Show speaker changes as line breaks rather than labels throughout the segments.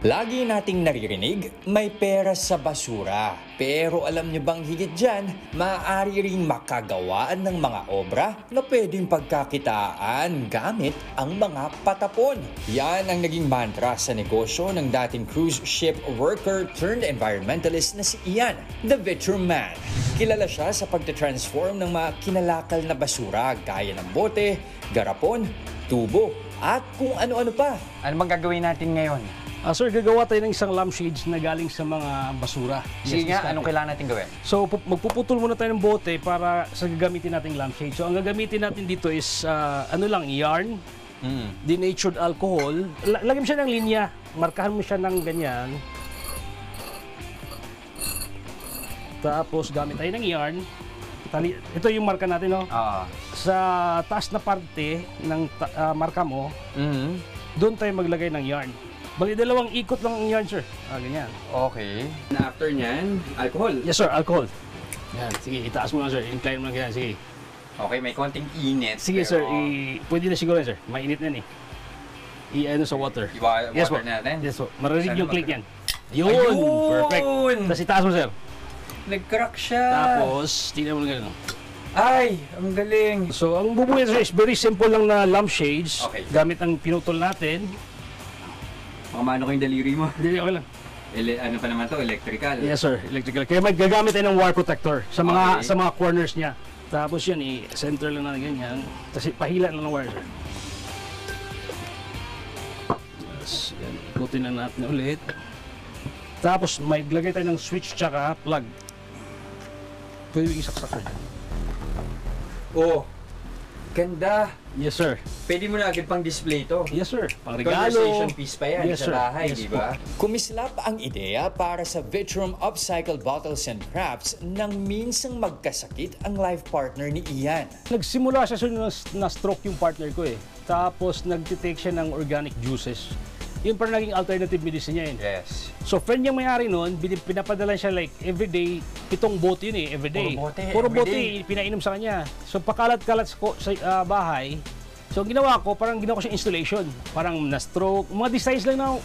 Lagi nating naririnig, may pera sa basura. Pero alam niyo bang higit dyan, maaari ring makagawaan ng mga obra na pwedeng pagkakitaan gamit ang mga patapon. Yan ang naging mantra sa negosyo ng dating cruise ship worker turned environmentalist na si Ian, the Vitrum Man. Kilala siya sa pagte-transform ng mga kinalakal na basura gaya ng bote, garapon, tubo, at kung ano-ano pa.
Ano bang gagawin natin ngayon?
Sir, gagawa tayo ng isang lampshades na galing sa mga basura.
Sige nga, anong kailangan natin gawin?
So, magpuputol muna tayo ng bote para sa gagamitin nating lampshade. So, ang gagamitin natin dito is, yarn, denatured alcohol. Lagyan mo siya ng linya, markahan mo siya ng ganyan. Tapos, gamit tayo ng yarn. Ito yung marka natin, no? Sa taas na parte ng marka mo, doon tayo maglagay ng yarn. Bali, dalawang ikot lang ang yarn, sir. Ganyan.
Okay. And after nyan, alcohol?
Yes, sir. Alcohol. Yan. Sige, itaas mo lang, sir. Incline mo lang ganyan. Sige.
Okay, may konting init.
Sige,
pero...
sir. Pwede na siguro yan, sir. Mainit na yan, eh. I-ano sa water.
Yes, water natin?
Yes, po. Marinig yung click yan. Yun!
Ayun!
Perfect. Tapos itaas mo, sir.
Nag-crack siya!
Tapos, tingnan mo lang ganyan.
Ay! Ang galing!
So, ang bubuhay, sir, is very simple lang na lampshades.
Okay.
Gamit ang pinutol natin.
Makamano ko yung daliri mo?
Hindi, okay lang.
Ano pa naman to? Electrical?
Yes, sir. Electrical. Kaya may gagamit tayo ng wire protector sa mga corners niya. Tapos yan, i-center lang na ganyan. Tapos pahila lang ng wire, sir. Tapos yan, ikutin na natin ulit. Tapos may lagay tayo ng switch tsaka plug. Pwede isaksak, sir.
Oh! Ganda!
Yes, sir.
Pwede mo na agad pang display to.
Yes, sir. Pang regalo.
Conversation piece pa yan
Yes,
sa
sir.
bahay,
Yes,
di ba?
Kumislap ang ideya para sa Vitrum Upcycled Bottles and Crafts nang minsang magkasakit ang life partner ni Ian.
Nagsimula siya, sir, na stroke yung partner ko eh. Tapos nagtitake siya ng organic juices. Yun parang naging alternative medicine niya yun.
Yes.
So friend niyang may-ari noon, pinapadala siya like everyday, 7 bote yun eh, everyday.
Puro
Puro
everyday.
bote, pinainom sa kanya. So pakalat-kalat sa bahay. So ginawa ko, parang ginawa ko siya installation. Parang na-stroke, mga designs lang na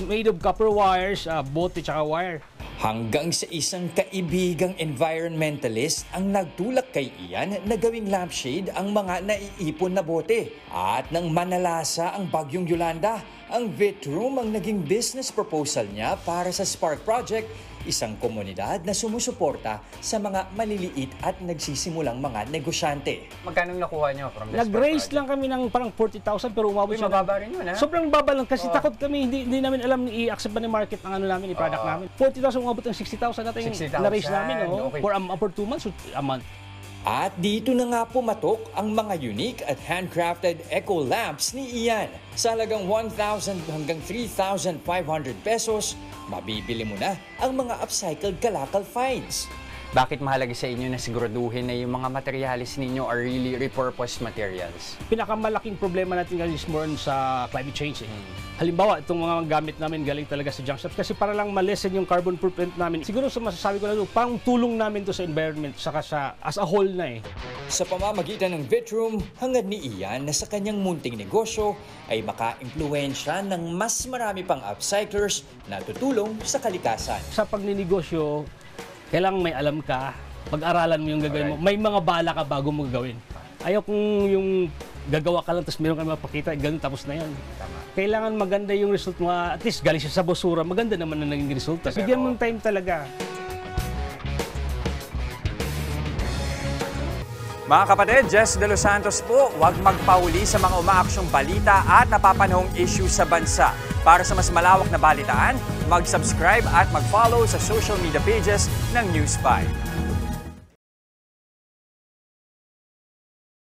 made of copper wires, bote tsaka wire.
Hanggang sa isang kaibigang environmentalist ang nagtulak kay Ian na gawing lampshade ang mga naiipon na bote. At nang manalasa ang bagyong Yolanda, ang Vitrum ang naging business proposal niya para sa Spark Project, isang komunidad na sumusuporta sa mga maliliit at nagsisimulang mga negosyante.
Magkano nakuha nyo from this
Nag-raise
project?
lang kami ng parang 40,000 pero umabot siya.
Mababa rin yun, ha?
Sobrang baba lang kasi takot kami, hindi namin alam i-accept ba ni market ang ano namin, i-product namin. 40,000 umabot ng 60,000 natin
60,000.
na-raise namin,
Okay.
for 2 months or a month.
At dito na nga pumatok ang mga unique at handcrafted eco lamps ni Ian. Sa halagang 1,000 hanggang 3,500 pesos, mabibili mo na ang mga upcycled kalakal finds.
Bakit mahalaga sa inyo na siguraduhin na yung mga materials ninyo are really repurposed materials?
Pinakamalaking problema natin ngayon is more sa climate change. Halimbawa, itong mga gamit namin galing talaga sa junk shop kasi para lang ma-lessen yung carbon footprint namin. Siguro sa masasabi ko lang, parang tulong namin to sa environment saka as a whole na eh.
Sa pamamagitan ng Vitrum, hangad ni Ian na sa kanyang munting negosyo ay maka-impluwensya ng mas marami pang upcyclers na tutulong sa kalikasan.
Sa pagninegosyo, kailangan may alam ka, pag-aralan mo yung gagawin mo. May mga bala ka bago mo gagawin. Ayaw kung yung gagawa ka lang tapos meron ka mapakita, ganun tapos na yan. Kailangan maganda yung result mo. At least galing siya sa basura, maganda naman na naging resulta. Bigyan mo ng time talaga.
Mga kapatid, Jess De Los Santos po, huwag magpahuli sa mga umaaksyong balita at napapanahong issue sa bansa. Para sa mas malawak na balitaan, mag-subscribe at mag-follow sa social media pages ng News 5.